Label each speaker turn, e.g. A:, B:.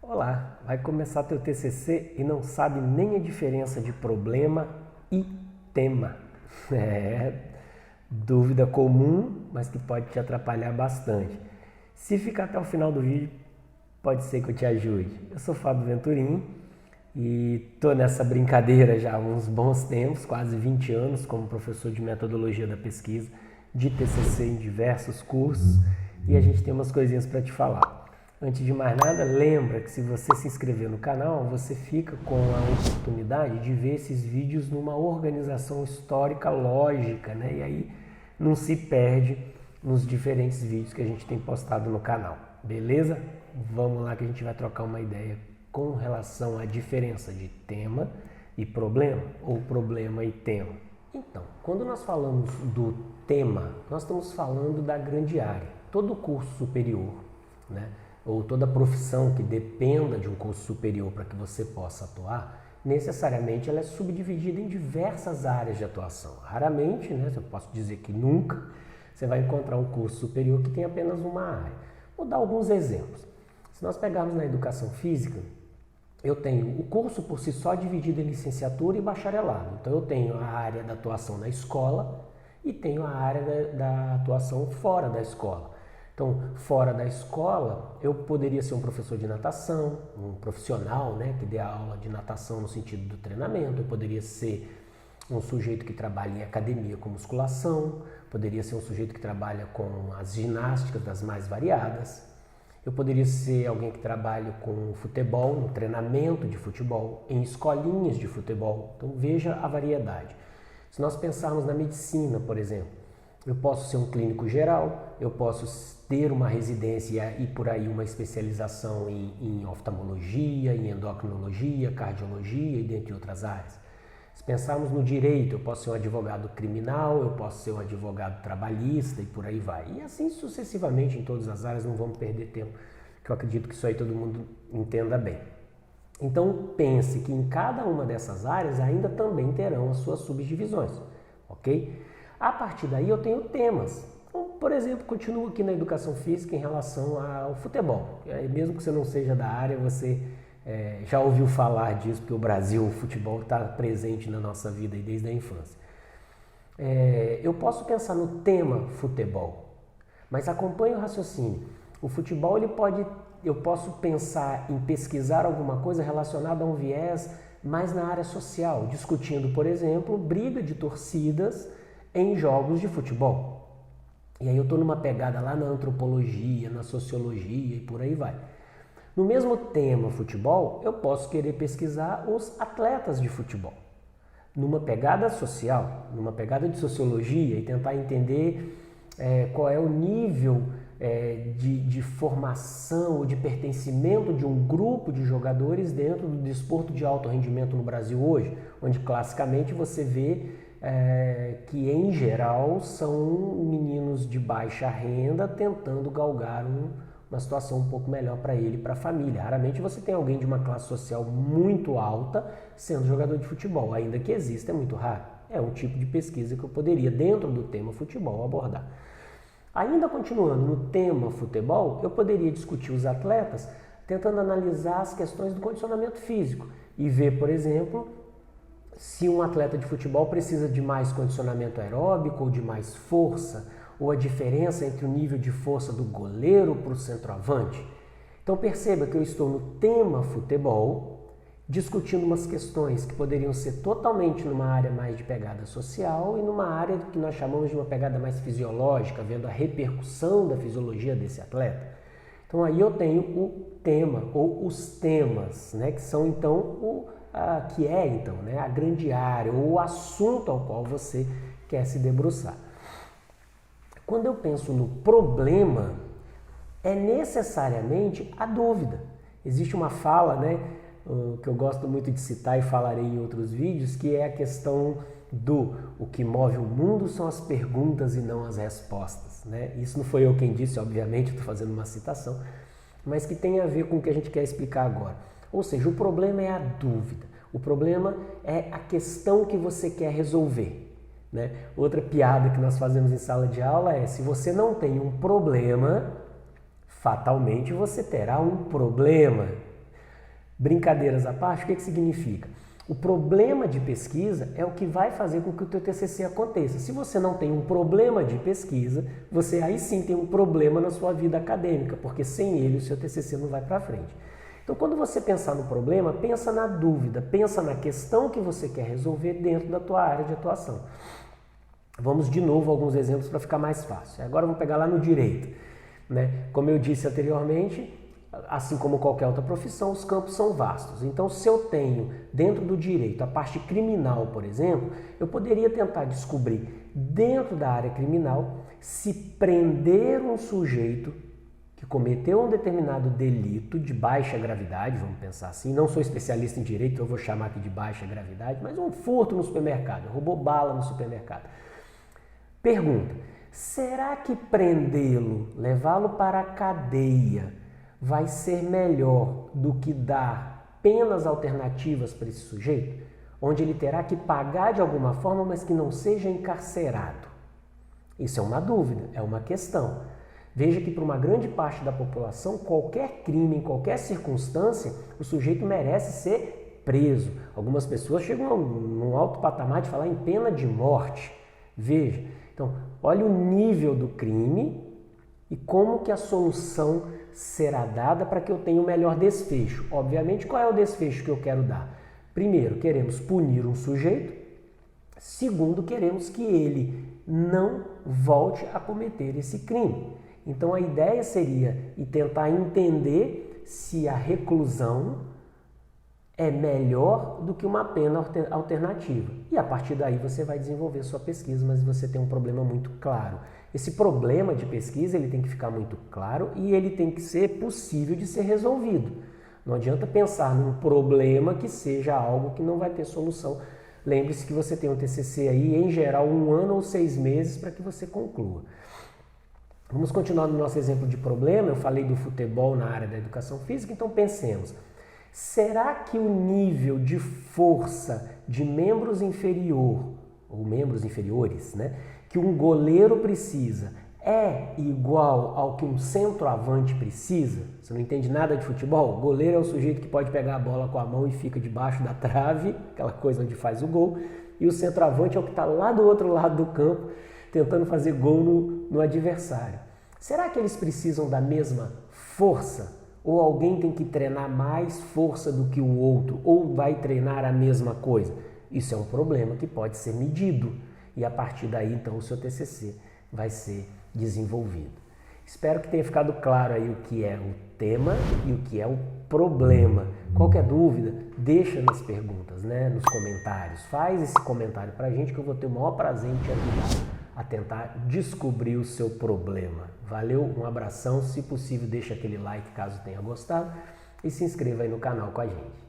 A: Olá, vai começar teu TCC e não sabe nem a diferença de problema e tema. É dúvida comum, mas que pode te atrapalhar bastante. Se ficar até o final do vídeo, pode ser que eu te ajude. Eu sou Fábio Venturim e tô nessa brincadeira já há uns bons tempos, quase 20 anos como professor de metodologia da pesquisa, de TCC em diversos cursos, e a gente tem umas coisinhas para te falar. Antes de mais nada, lembra que se você se inscrever no canal, você fica com a oportunidade de ver esses vídeos numa organização histórica lógica, né? E aí não se perde nos diferentes vídeos que a gente tem postado no canal, beleza? Vamos lá que a gente vai trocar uma ideia com relação à diferença de tema e problema, ou problema e tema. Então, quando nós falamos do tema, nós estamos falando da grande área. Todo curso superior, né? Ou toda profissão que dependa de um curso superior para que você possa atuar, necessariamente ela é subdividida em diversas áreas de atuação. Raramente, né, eu posso dizer que nunca, você vai encontrar um curso superior que tem apenas uma área. Vou dar alguns exemplos. Se nós pegarmos na educação física, eu tenho o curso por si só dividido em licenciatura e bacharelado. Então eu tenho a área da atuação na escola e tenho a área da atuação fora da escola. Então, fora da escola, eu poderia ser um professor de natação, um profissional, né, que dê aula de natação no sentido do treinamento. Eu poderia ser um sujeito que trabalha em academia com musculação, poderia ser um sujeito que trabalha com as ginásticas das mais variadas. Eu poderia ser alguém que trabalha com futebol, no treinamento de futebol, em escolinhas de futebol. Então, veja a variedade. Se nós pensarmos na medicina, por exemplo, eu posso ser um clínico geral, eu posso ter uma residência e por aí uma especialização em oftalmologia, em endocrinologia, cardiologia e dentre outras áreas. Se pensarmos no direito, eu posso ser um advogado criminal, eu posso ser um advogado trabalhista e por aí vai. E assim sucessivamente em todas as áreas, não vamos perder tempo, que eu acredito que isso aí todo mundo entenda bem. Então pense que em cada uma dessas áreas ainda também terão as suas subdivisões, ok? A partir daí eu tenho temas. Então, por exemplo, continuo aqui na educação física em relação ao futebol. Mesmo que você não seja da área, você já ouviu falar disso, porque o Brasil, o futebol está presente na nossa vida desde a infância. Eu posso pensar no tema futebol, mas acompanhe o raciocínio. O futebol, eu posso pensar em pesquisar alguma coisa relacionada a um viés mais na área social, discutindo, por exemplo, briga de torcidas em jogos de futebol. E aí eu estou numa pegada lá na antropologia, na sociologia e por aí vai. No mesmo tema futebol, eu posso querer pesquisar os atletas de futebol. Numa pegada social, numa pegada de sociologia e tentar entender qual é o nível de formação ou de pertencimento de um grupo de jogadores dentro do desporto de alto rendimento no Brasil hoje, onde classicamente você vê que em geral são meninos de baixa renda tentando galgar uma situação um pouco melhor para ele e para a família. Raramente você tem alguém de uma classe social muito alta sendo jogador de futebol, ainda que exista, é muito raro. É um tipo de pesquisa que eu poderia, dentro do tema futebol, abordar. Ainda continuando no tema futebol, eu poderia discutir os atletas tentando analisar as questões do condicionamento físico e ver, por exemplo, se um atleta de futebol precisa de mais condicionamento aeróbico ou de mais força, ou a diferença entre o nível de força do goleiro para o centroavante. Então perceba que eu estou no tema futebol, discutindo umas questões que poderiam ser totalmente numa área mais de pegada social e numa área que nós chamamos de uma pegada mais fisiológica, vendo a repercussão da fisiologia desse atleta. Então aí eu tenho o tema, ou os temas, né, que são então a grande área, ou o assunto ao qual você quer se debruçar. Quando eu penso no problema, é necessariamente a dúvida. Existe uma fala, né, que eu gosto muito de citar e falarei em outros vídeos, que é a questão o que move o mundo são as perguntas e não as respostas, né? Isso não foi eu quem disse, obviamente, estou fazendo uma citação, mas que tem a ver com o que a gente quer explicar agora. Ou seja, o problema é a dúvida, o problema é a questão que você quer resolver, né? Outra piada que nós fazemos em sala de aula é: se você não tem um problema, fatalmente você terá um problema. Brincadeiras à parte, o que significa? O problema de pesquisa é o que vai fazer com que o teu TCC aconteça. Se você não tem um problema de pesquisa, você aí sim tem um problema na sua vida acadêmica, porque sem ele o seu TCC não vai para frente. Então, quando você pensar no problema, pensa na dúvida, pensa na questão que você quer resolver dentro da tua área de atuação. Vamos de novo a alguns exemplos para ficar mais fácil. Agora vamos pegar lá no direito, né? Como eu disse anteriormente, assim como qualquer outra profissão, os campos são vastos. Então, se eu tenho dentro do direito a parte criminal, por exemplo, eu poderia tentar descobrir dentro da área criminal se prender um sujeito que cometeu um determinado delito de baixa gravidade, vamos pensar assim, não sou especialista em direito, eu vou chamar aqui de baixa gravidade, mas um furto no supermercado, roubou bala no supermercado. Pergunta, será que prendê-lo, levá-lo para a cadeia, vai ser melhor do que dar penas alternativas para esse sujeito, onde ele terá que pagar de alguma forma, mas que não seja encarcerado? Isso é uma dúvida, é uma questão. Veja que para uma grande parte da população, qualquer crime, em qualquer circunstância, o sujeito merece ser preso. Algumas pessoas chegam num alto patamar de falar em pena de morte. Veja, então, olha o nível do crime e como que a solução será dada para que eu tenha o melhor desfecho. Obviamente, qual é o desfecho que eu quero dar? Primeiro, queremos punir um sujeito. Segundo, queremos que ele não volte a cometer esse crime. Então, a ideia seria tentar entender se a reclusão é melhor do que uma pena alternativa. E a partir daí você vai desenvolver sua pesquisa, mas você tem um problema muito claro. Esse problema de pesquisa ele tem que ficar muito claro e ele tem que ser possível de ser resolvido. Não adianta pensar num problema que seja algo que não vai ter solução. Lembre-se que você tem um TCC aí, em geral, 1 ano ou 6 meses para que você conclua. Vamos continuar no nosso exemplo de problema. Eu falei do futebol na área da educação física, então pensemos. Será que o nível de força de membros inferiores, né, que um goleiro precisa é igual ao que um centroavante precisa? Você não entende nada de futebol? O goleiro é o sujeito que pode pegar a bola com a mão e fica debaixo da trave, aquela coisa onde faz o gol, e o centroavante é o que está lá do outro lado do campo, tentando fazer gol no adversário. Será que eles precisam da mesma força? Ou alguém tem que treinar mais força do que o outro, ou vai treinar a mesma coisa? Isso é um problema que pode ser medido e a partir daí então o seu TCC vai ser desenvolvido. Espero que tenha ficado claro aí o que é o tema e o que é o problema. Qualquer dúvida, deixa nas perguntas, né, nos comentários. Faz esse comentário pra gente que eu vou ter o maior prazer em te ajudar a tentar descobrir o seu problema. Valeu, um abração, se possível deixa aquele like caso tenha gostado e se inscreva aí no canal com a gente.